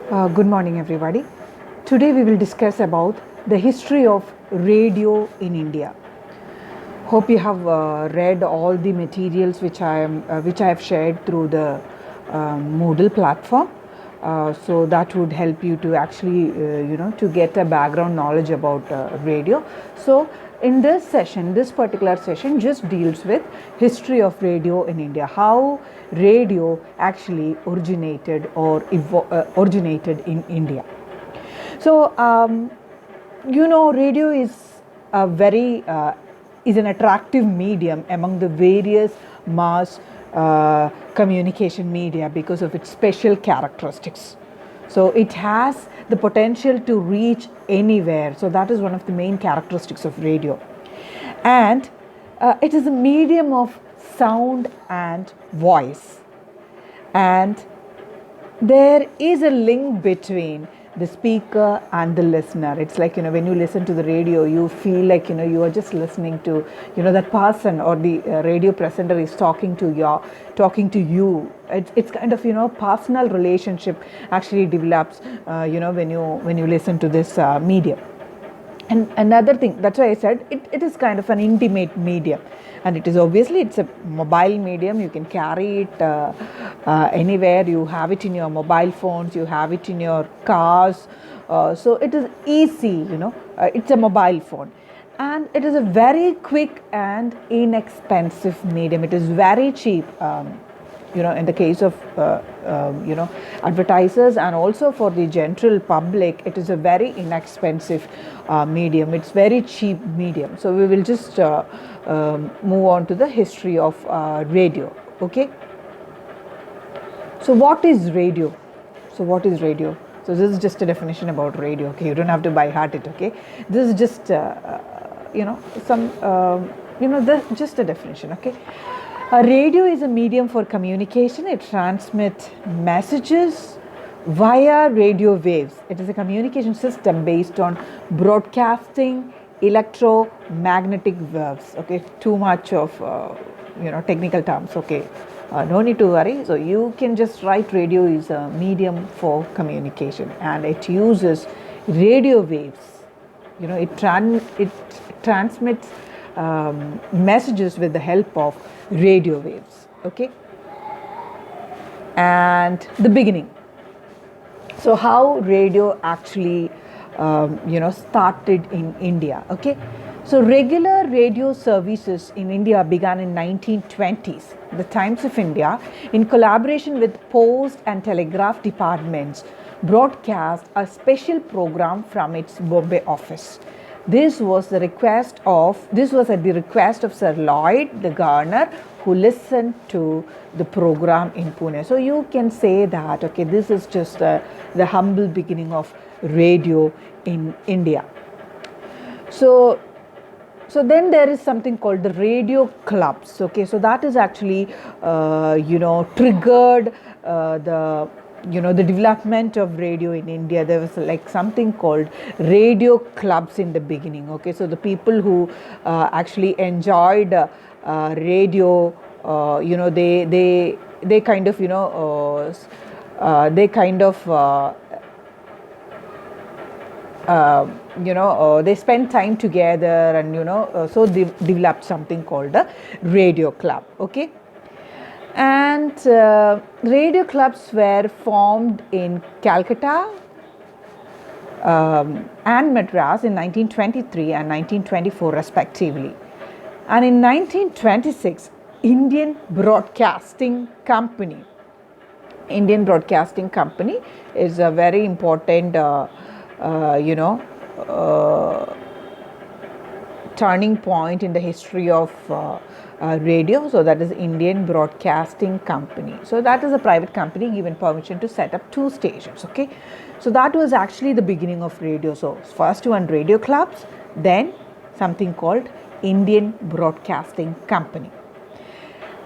Good morning, everybody. Today we will discuss about the history of radio in India. Hope you have read all the materials which I have shared through the Moodle platform. So that would help you to actually to get a background knowledge about radio. So in this particular session just deals with history of radio in India, how radio actually originated or originated in India. So radio is an attractive medium among the various mass communication media because of its special characteristics. So it has the potential to reach anywhere. So that is one of the main characteristics of radio. And it is a medium of sound and voice. And there is a link between the speaker and the listener. It's like, when you listen to the radio, you feel like, you are just listening to, that person, or the radio presenter is talking to you. It's kind of, personal relationship actually develops, when you listen to this medium. And another thing, that's why I said it is kind of an intimate medium. And it's a mobile medium. You can carry it anywhere. You have it in your mobile phones, you have it in your cars. So it is easy, it's a mobile phone. And it is a very quick and inexpensive medium. It is very cheap. In the case of advertisers and also for the general public, it is a very inexpensive medium. It's very cheap medium. So we will just move on to the history of radio. Okay. So what is radio? So this is just a definition about radio. Okay, you don't have to by heart it. Okay, this is just just a definition. Okay. A radio is a medium for communication. It transmits messages via radio waves. It is a communication system based on broadcasting electromagnetic waves. Okay, too much of technical terms. Okay, no need to worry. So you can just write radio is a medium for communication, and it uses radio waves. It transmits messages with the help of radio waves. Okay, and the beginning. So how radio actually started in India. Okay, so regular radio services in India began in 1920s. The Times of India, in collaboration with Post and Telegraph departments, broadcast a special program from its Bombay office. This was at the request of Sir Lloyd, the governor, who listened to the program in Pune. So you can say that, okay, this is just the humble beginning of radio in India. So then there is something called the radio clubs. Okay, so that is actually triggered the development of radio in India. There was like something called radio clubs in the beginning. Okay, so the people who actually enjoyed radio, they kind of they spend time together, and so they developed something called a radio club. Okay. And radio clubs were formed in Calcutta and Madras in 1923 and 1924 respectively. And in 1926, Indian Broadcasting Company is a very important turning point in the history of radio. So that is Indian Broadcasting Company. So that is a private company given permission to set up 2 stations. Okay, so that was actually the beginning of radio. So first one, radio clubs, then something called Indian Broadcasting Company.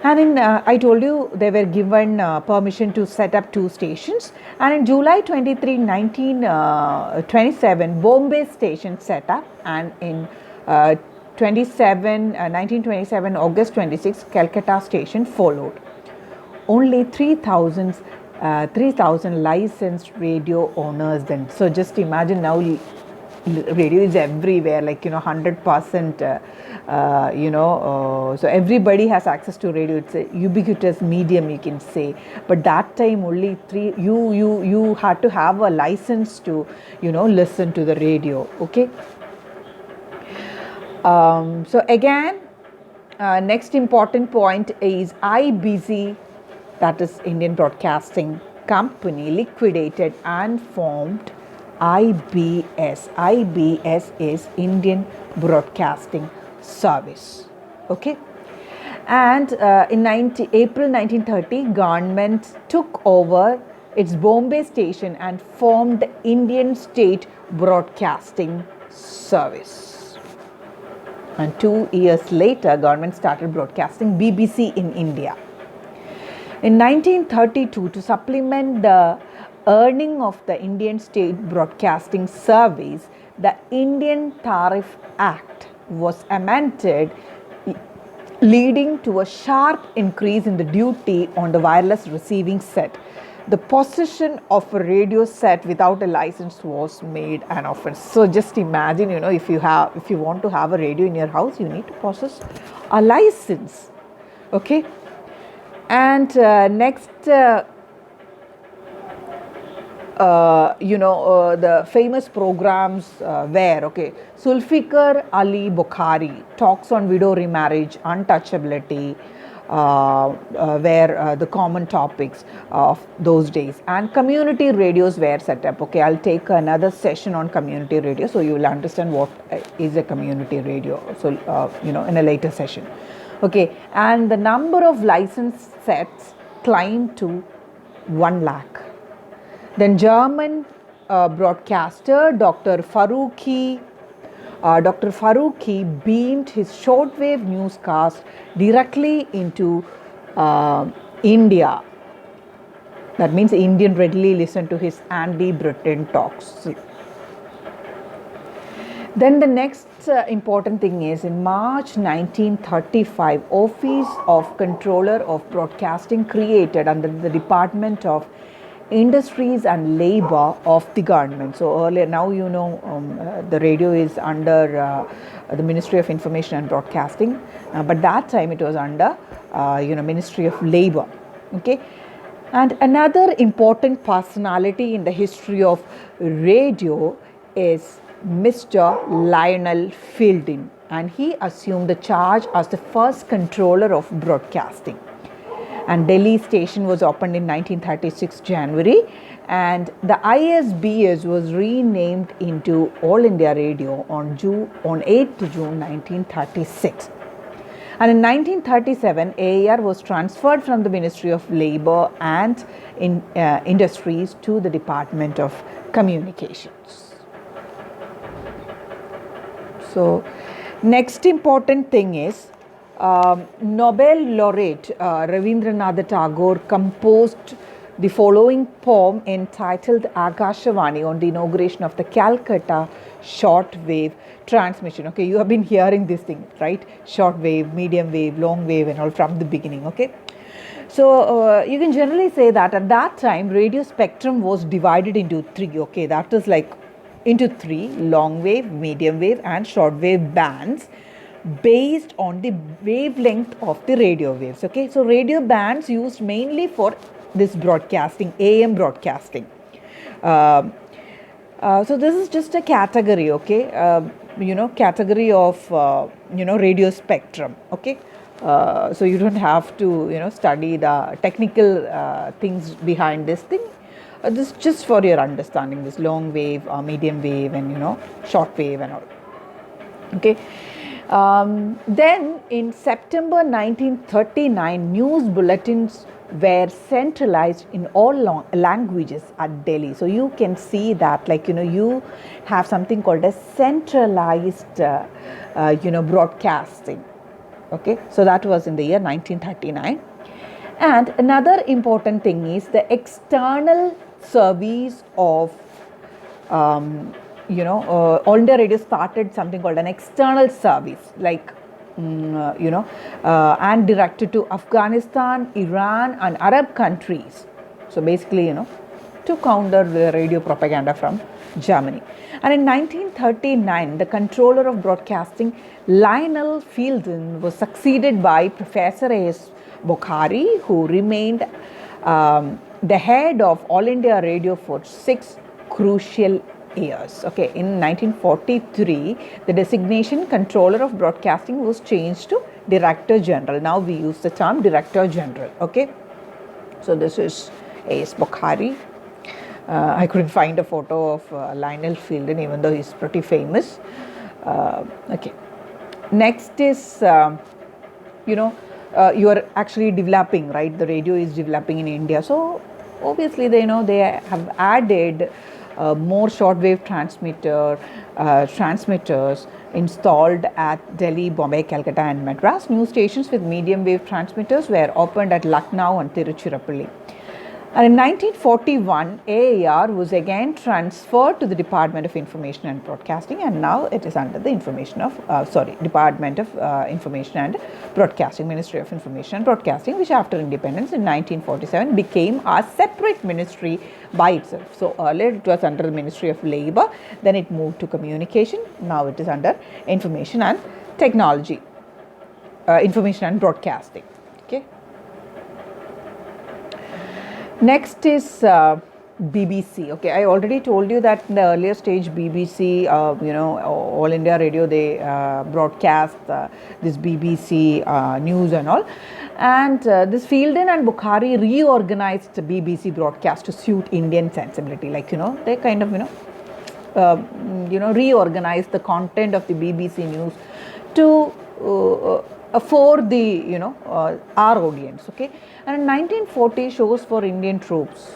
And I told you they were given permission to set up 2 stations. And in July 23, 1927, Bombay station set up, and in 1927, August 26, Calcutta station followed. Only 3,000 3,000 licensed radio owners then. So just imagine now radio is everywhere, like 100%, so everybody has access to radio. It's a ubiquitous medium, you can say. But that time only you had to have a license to listen to the radio. Okay. So again, next important point is IBC, that is Indian Broadcasting Company, liquidated and formed IBS. IBS is Indian Broadcasting Service. Okay. And in April 1930, government took over its Bombay station and formed the Indian State Broadcasting Service. And 2 years later, government started broadcasting BBC in India. In 1932, to supplement the earning of the Indian State Broadcasting Service, the Indian Tariff Act was amended, leading to a sharp increase in the duty on the wireless receiving set. The possession of a radio set without a license was made an offense. So just imagine, if you want to have a radio in your house, you need to possess a license. Okay. And next, the famous programs were, Zulfikar Ali Bukhari talks on widow remarriage, untouchability, were the common topics of those days. And community radios were set up. Okay, I'll take another session on community radio, so you will understand what is a community radio. So, in a later session. Okay, and the number of licensed sets climbed to 1 lakh. Then German broadcaster Dr. Faruqi beamed his shortwave newscast directly into India. That means Indian readily listened to his anti-Britain talks. Then the next important thing is, in March 1935, Office of Controller of Broadcasting created under the Department of Industries and Labor of the government. So earlier, now the radio is under the Ministry of Information and Broadcasting, but that time it was under Ministry of Labor. Okay. And another important personality in the history of radio is Mr. Lionel Fielding, and he assumed the charge as the first controller of broadcasting. And Delhi station was opened in 1936 January, and the ISBS was renamed into All India Radio on 8th June 1936. And in 1937, AIR was transferred from the Ministry of Labor and Industries to the Department of Communications. So, next important thing is Nobel laureate Rabindranath Tagore composed the following poem entitled Akashvani on the inauguration of the Calcutta shortwave transmission. Okay, you have been hearing this thing, right? Shortwave, medium wave, long wave and all from the beginning. Okay. So, you can generally say that at that time radio spectrum was divided into 3. Okay, that is like into 3: long wave, medium wave and short wave bands based on the wavelength of the radio waves. Okay, so radio bands used mainly for this broadcasting, AM broadcasting. So this is just a category, okay, category of radio spectrum. Okay, so you don't have to study the technical things behind this thing. This is just for your understanding, this long wave, medium wave and short wave and all. Okay. Then in September 1939, news bulletins were centralized in all languages at Delhi. So you can see that, like, you have something called a centralized, broadcasting. Okay. So that was in the year 1939. And another important thing is the external service of All India Radio started something called an external service, like and directed to Afghanistan, Iran and Arab countries. So basically, to counter the radio propaganda from Germany. And in 1939, the controller of broadcasting, Lionel Fielden, was succeeded by Professor A.S. Bokhari, who remained the head of All India Radio for 6 crucial years. Okay, in 1943, the designation controller of broadcasting was changed to Director General. Now we use the term Director General. Okay, so this is A.S. Bokhari. I couldn't find a photo of Lionel Fielden, even though he's pretty famous. Okay, next is you are actually developing, right? The radio is developing in India, so obviously they have added more shortwave transmitters installed at Delhi, Bombay, Calcutta and Madras. New stations with medium wave transmitters were opened at Lucknow and Tiruchirappalli. And in 1941, AIR was again transferred to the Department of Information and Broadcasting, and now it is under the Department of Information and Broadcasting, Ministry of Information and Broadcasting, which after independence in 1947 became a separate ministry by itself. So earlier it was under the Ministry of Labour, then it moved to Communication, now it is under Information and Technology, Information and Broadcasting. Okay. Next is BBC. Okay, I already told you that in the earlier stage BBC, All India Radio, they broadcast this BBC news and all. And this Fielden and Bokhari reorganized the BBC broadcast to suit Indian sensibility. Like, they kind of, reorganized the content of the BBC news to for the our audience. Okay, and in 1940, shows for Indian troops,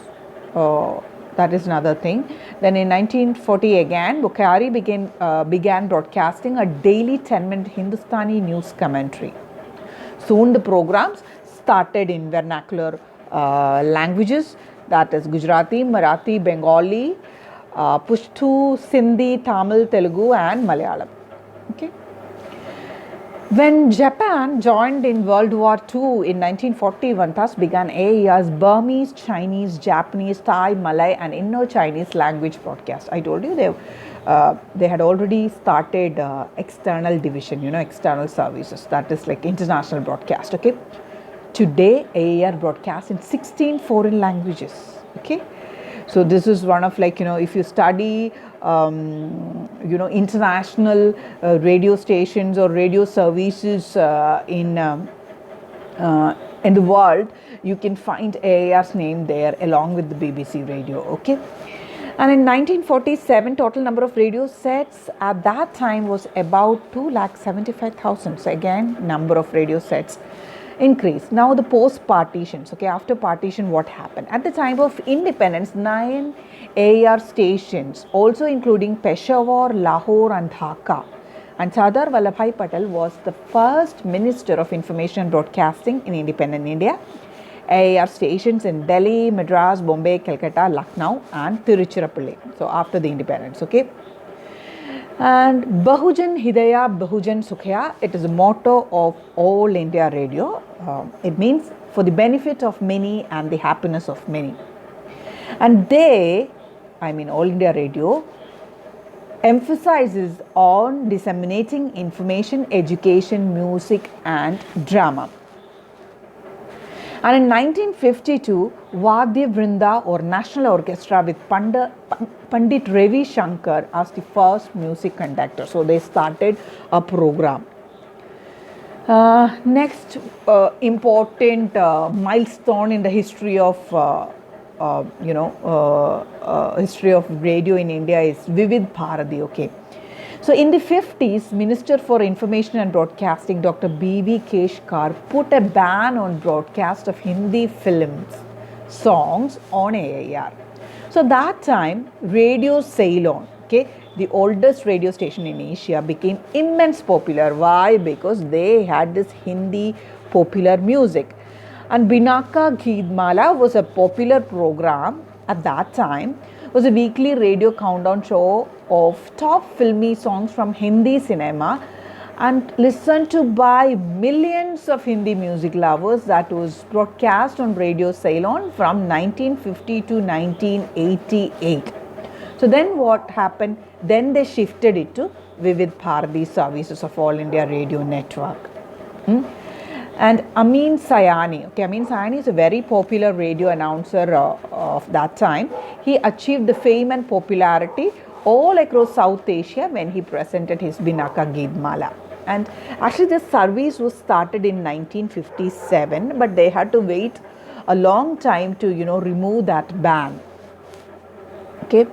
that is another thing. Then in 1940 again, Bokhari began broadcasting a daily 10-minute Hindustani news commentary. Soon the programs started in vernacular languages, that is Gujarati, Marathi, Bengali, Pashto, Sindhi, Tamil, Telugu and Malayalam. Okay. When Japan joined in World War II in 1941, thus began AIR's Burmese, Chinese, Japanese, Thai, Malay and Indo-Chinese language broadcast. I told you they had already started external division, external services, that is like international broadcast. Okay, today AIR broadcasts in 16 foreign languages. Okay, so this is one of if you study international radio stations or radio services in the world, you can find AIR's name there along with the BBC radio. Okay, and in 1947, total number of radio sets at that time was about 2,75,000. So again, number of radio sets increased. Now the post partitions. Okay, after partition, what happened? At the time of independence, 9 AIR stations, also including Peshawar, Lahore and Dhaka. And Sardar Vallabhbhai Patel was the first Minister of Information and Broadcasting in independent India. AIR stations in Delhi, Madras, Bombay, Calcutta, Lucknow and Tiruchirappalli. So after the independence. Okay. And Bahujan Hidaya, Bahujan Sukhya, it is a motto of All India Radio. It means for the benefit of many and the happiness of many. And All India Radio emphasizes on disseminating information, education, music and drama. And in 1952, Vadya Vrinda or National Orchestra with Pandit Ravi Shankar as the first music conductor. So they started a program. Next important milestone in the history of history of radio in India is Vividh Bharati. Okay. So in the 50s, Minister for Information and Broadcasting, Dr. B.V. Keshkar, put a ban on broadcast of Hindi films, songs on AIR. So that time, Radio Ceylon, okay, the oldest radio station in Asia, became immensely popular. Why? Because they had this Hindi popular music. And Binaka Geetmala was a popular program at that time. It was a weekly radio countdown show of top filmy songs from Hindi cinema and listened to by millions of Hindi music lovers. That was broadcast on Radio Ceylon from 1950 to 1988. So then what happened? Then they shifted it to Vividh Bharati services of All India Radio Network. And Amin Sayani, Amin Sayani is a very popular radio announcer of that time. He achieved the fame and popularity all across South Asia when he presented his Binaka Geetmala. And actually this service was started in 1957, but they had to wait a long time to remove that ban. Okay.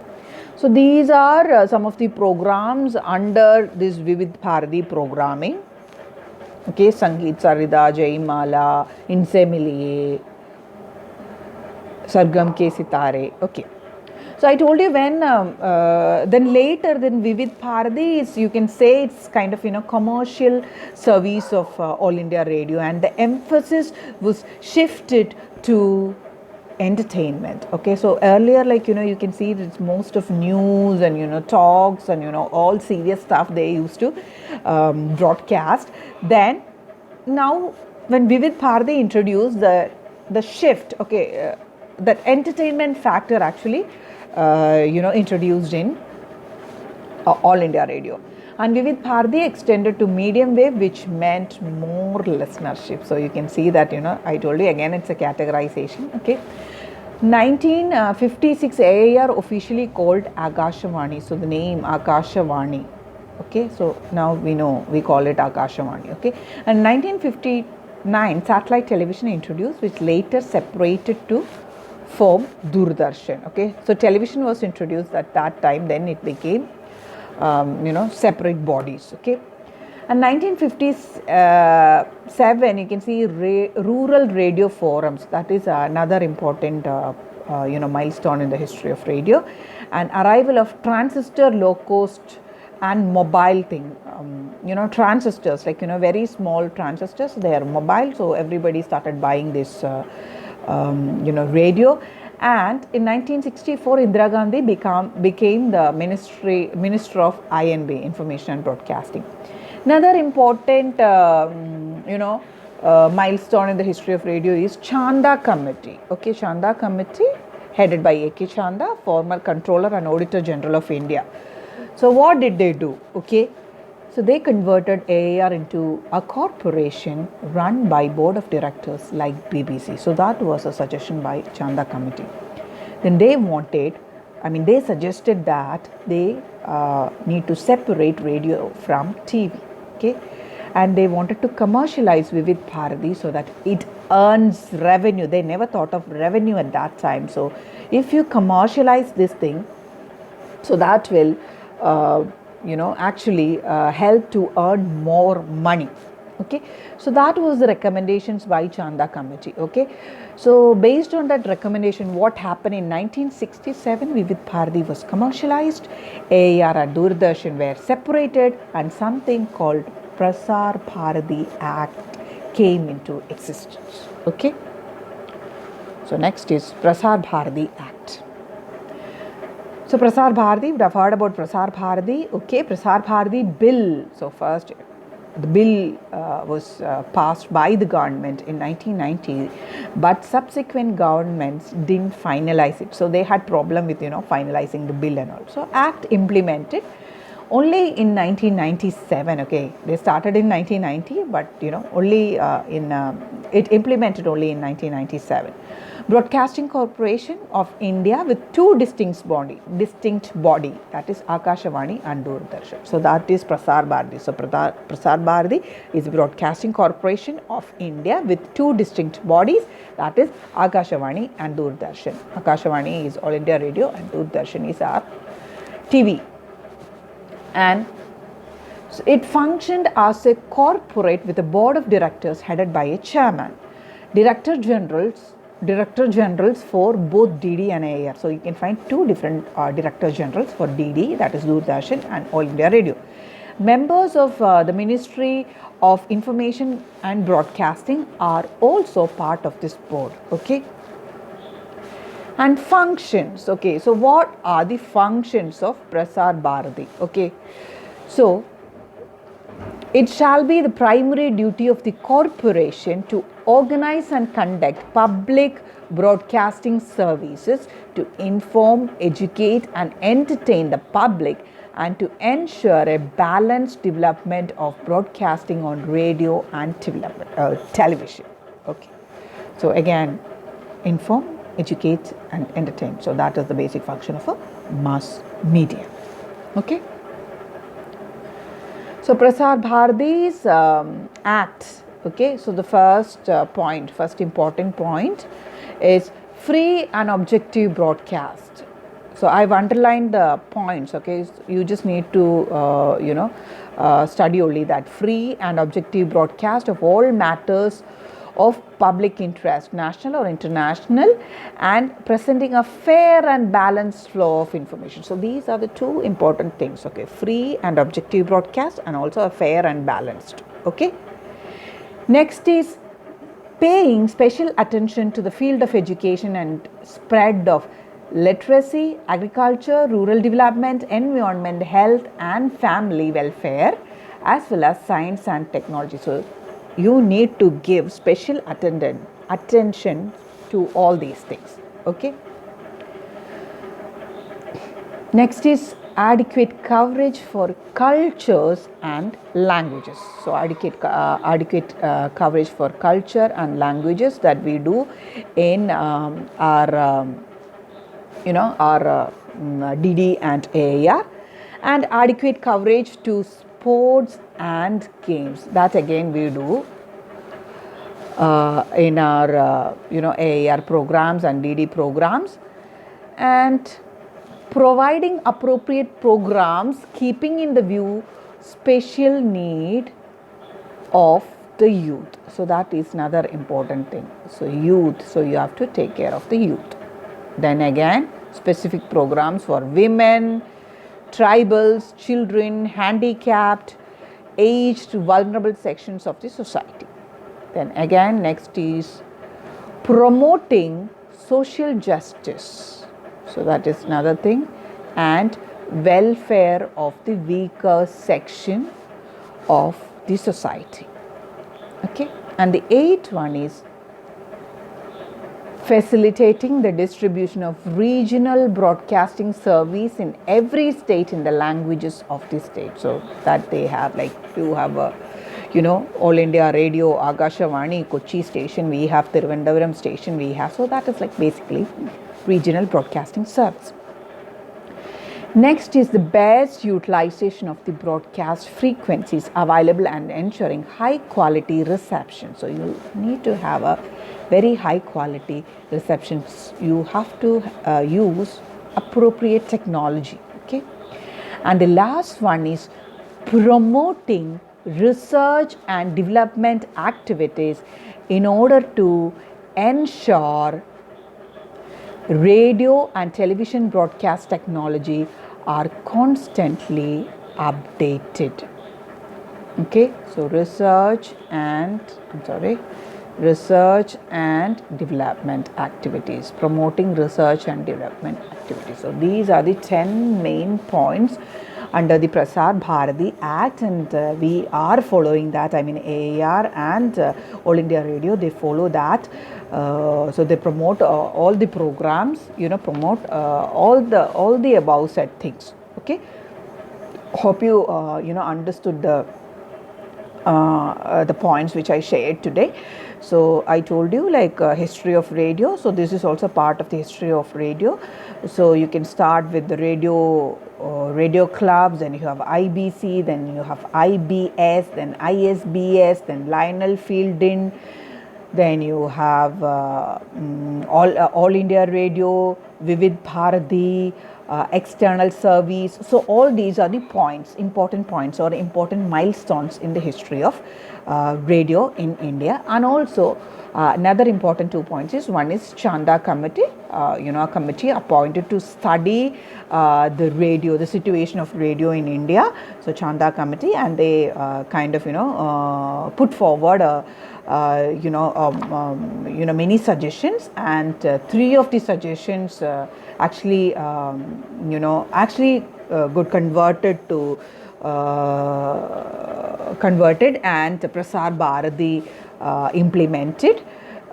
So these are some of the programs under this Vividh Bharati programming. Okay, Sangeet Sarida, Jaimala, Inse Miliye, Sargam Ke Sitare. Okay. So I told you when, then later, then Vividh Bharati is, you can say it's kind of, commercial service of All India Radio, and the emphasis was shifted to entertainment. Okay, so earlier, like, you can see it's most of news and, talks and, all serious stuff they used to broadcast. Then, now, when Vividh Bharati introduced the shift, okay, that entertainment factor actually, introduced in All India Radio. And Vividh Bharati extended to medium wave, which meant more listenership. So you can see that, I told you again, it's a categorization. Okay. 1956 AIR officially called Akashavani. So the name Akashavani. Okay. So now we call it Akashavani. Okay. And 1959 satellite television introduced, which later separated to form Doordarshan. Okay. So television was introduced at that time. Then it became separate bodies. Okay. And 1957, you can see rural radio forums. That is another important, milestone in the history of radio. And arrival of transistor, low cost and mobile thing. Transistors, like, very small transistors, they are mobile. So everybody started buying this, radio. And in 1964, Indira Gandhi became the Minister of INB, Information and Broadcasting. Another important, milestone in the history of radio is Chanda Committee. Okay, Chanda Committee, headed by A.K. Chanda, former Controller and Auditor General of India. So what did they do? Okay, so they converted AIR into a corporation run by board of directors like BBC. So that was a suggestion by Chanda Committee. Then they suggested that they need to separate radio from TV. Okay, and they wanted to commercialize Vividh Bharati so that it earns revenue. They never thought of revenue at that time. So if you commercialize this thing, so that will actually help to earn more money. Okay, so that was the recommendations by Chanda Committee. Okay, so based on that recommendation, what happened in 1967, Vividh Bharati was commercialized, AIR and Doordarshan were separated, and something called Prasar Bharati Act came into existence. Okay, so next is Prasar Bharati Act. So Prasar Bharati, we've heard about Prasar Bharati. Okay, Prasar Bharati bill. So first, the bill was passed by the government in 1990, but subsequent governments didn't finalize it. So they had problem with finalizing the bill and all. So Act implemented only in 1997. Okay, they started in 1990, but only it implemented only in 1997. Broadcasting Corporation of India with two distinct body, that is Akashavani and Doordarshan. So that is Prasar Bharati. So Prasar Bharati is Broadcasting Corporation of India with two distinct bodies, that is Akashavani and Doordarshan. Akashavani is All India Radio and Doordarshan is our TV. And so it functioned as a corporate with a board of directors headed by a chairman. Director generals for both DD and AIR. So you can find two different director generals for DD, that is Doordarshan, and All India Radio. Members of the Ministry of Information and Broadcasting are also part of this board. Okay. And functions. Okay. So what are the functions of Prasar Bharati? Okay. So It shall be the primary duty of the corporation to organize and conduct public broadcasting services to inform, educate, and entertain the public, and to ensure a balanced development of broadcasting on radio and television. Okay. So again, inform, educate, and entertain. So that is the basic function of a mass media. Okay. So Prasar Bharati's Act. Okay. So the first important point is free and objective broadcast. So I've underlined the points. Okay. So you just need to study only that. Free and objective broadcast of all matters of public interest, national or international, and presenting a fair and balanced flow of information. So these are the two important things. Okay, free and objective broadcast, and also a fair and balanced. Okay. Next is paying special attention to the field of education and spread of literacy, agriculture, rural development, environment, health, and family welfare, as well as science and technology. So you need to give special attention to all these things. Okay. Next is adequate coverage for cultures and languages. So adequate coverage for culture and languages that we do in our DD and AAR, and adequate coverage to sports and games. That again we do in our AAR programs and DD programs, and providing appropriate programs keeping in the view special need of the youth. So that is another important thing. So youth, so you have to take care of the youth. Then again, specific programs for women, tribals, children, handicapped, aged, vulnerable sections of the society. Then again, next is promoting social justice. So that is another thing, and welfare of the weaker section of the society. Okay, and the eighth one is facilitating the distribution of regional broadcasting service in every state in the languages of the state. So that they have, like you have a All India Radio, Agashawani, Kochi station, we have Thiruvananthapuram station, we have. So that is like basically regional broadcasting service. Next is the best utilization of the broadcast frequencies available and ensuring high quality reception. So you need to have a very high quality receptions. You have to use appropriate technology. Okay, and the last one is promoting research and development activities in order to ensure radio and television broadcast technology are constantly updated. Okay, so research and development activities, promoting research and development activities. So these are the 10 main points under the Prasar Bharati Act, and we are following that. I mean, AAR and All India Radio, they follow that. So they promote all the programs, promote all the above said things. Okay, hope you understood the points which I shared today. So I told you like history of radio. So this is also part of the history of radio. So you can start with the radio clubs, then you have IBC, then you have IBS, then ISBS, then Lionel Fielding, then you have All India Radio, Vividh Bharati, external service. So all these are the important points or important milestones in the history of radio in India. And also another important 2 points is, one is Chanda Committee, a committee appointed to study the situation of radio in India. So Chanda Committee, and they put forward many suggestions, and 3 of the suggestions actually got converted to converted and Prasar Bharati implemented.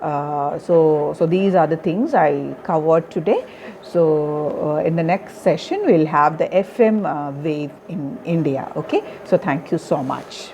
So these are the things I covered today. So in the next session we'll have the FM wave in India. Okay, so thank you so much.